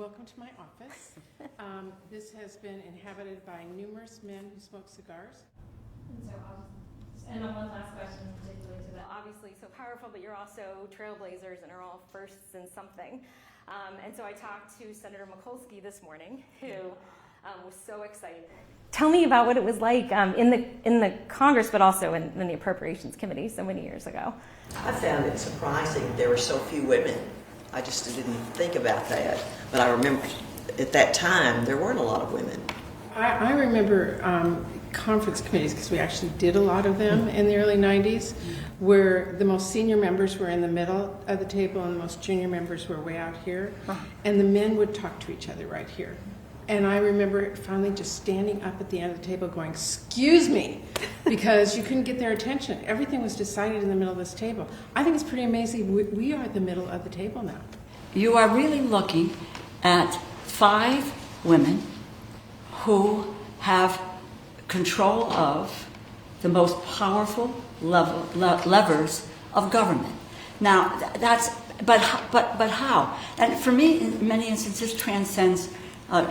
welcome to my office. This has been inhabited by numerous men who smoke cigars. And one last question particularly to that. Obviously so powerful, but you're also trailblazers and are all firsts in something. And so I talked to Senator Mikulski this morning, who was so excited. Tell me about what it was like in the Congress, but also in the Appropriations Committee so many years ago. I found it surprising there were so few women. I just didn't think about that. But I remember at that time there weren't a lot of women. I remember conference committees, because we actually did a lot of them in the early 90s, where the most senior members were in the middle of the table and the most junior members were way out here. And the men would talk to each other right here. And I remember finally just standing up at the end of the table going, "Excuse me," because you couldn't get their attention. Everything was decided in the middle of this table. I think it's pretty amazing. We are at the middle of the table now. You are really looking at 5 women who have control of the most powerful levers of government. Now, but how? And for me, in many instances, transcends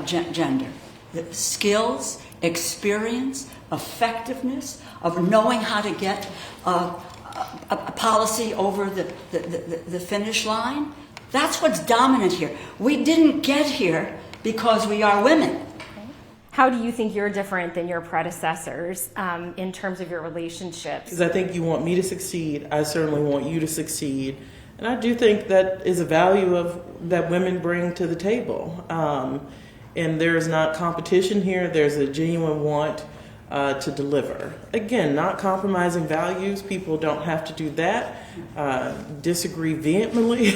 gender. The skills, experience, effectiveness of knowing how to get a policy over the finish line. That's what's dominant here. We didn't get here because we are women. How do you think you're different than your predecessors in terms of your relationships? Because I think you want me to succeed. I certainly want you to succeed. And I do think that is a value that women bring to the table. And there's not competition here. There's a genuine want to deliver. Again, not compromising values. People don't have to do that. Disagree vehemently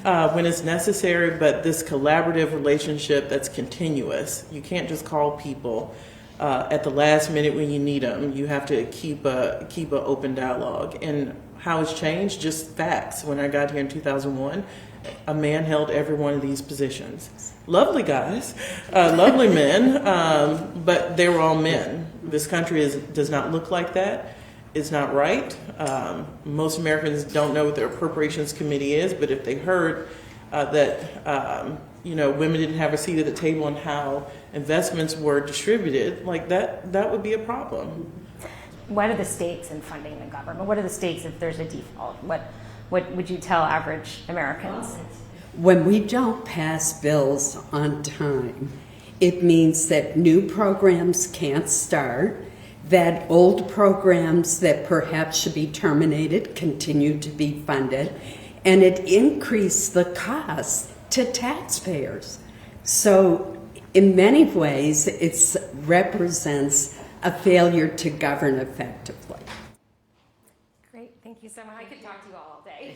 when it's necessary, but this collaborative relationship that's continuous. You can't just call people at the last minute when you need them. You have to keep an open dialogue. And how it's changed, just facts. When I got here in 2001, a man held every one of these positions. Lovely guys, lovely men, but they were all men. This country does not look like that. It's not right. Most Americans don't know what their Appropriations Committee is, but if they heard that women didn't have a seat at the table and how investments were distributed, like that would be a problem. What are the stakes in funding the government? What are the stakes if there's a default? What would you tell average Americans? When we don't pass bills on time, it means that new programs can't start, that old programs that perhaps should be terminated continue to be funded, and it increased the cost to taxpayers. So in many ways, it represents a failure to govern effectively. Great, thank you so much. I could talk to you all day.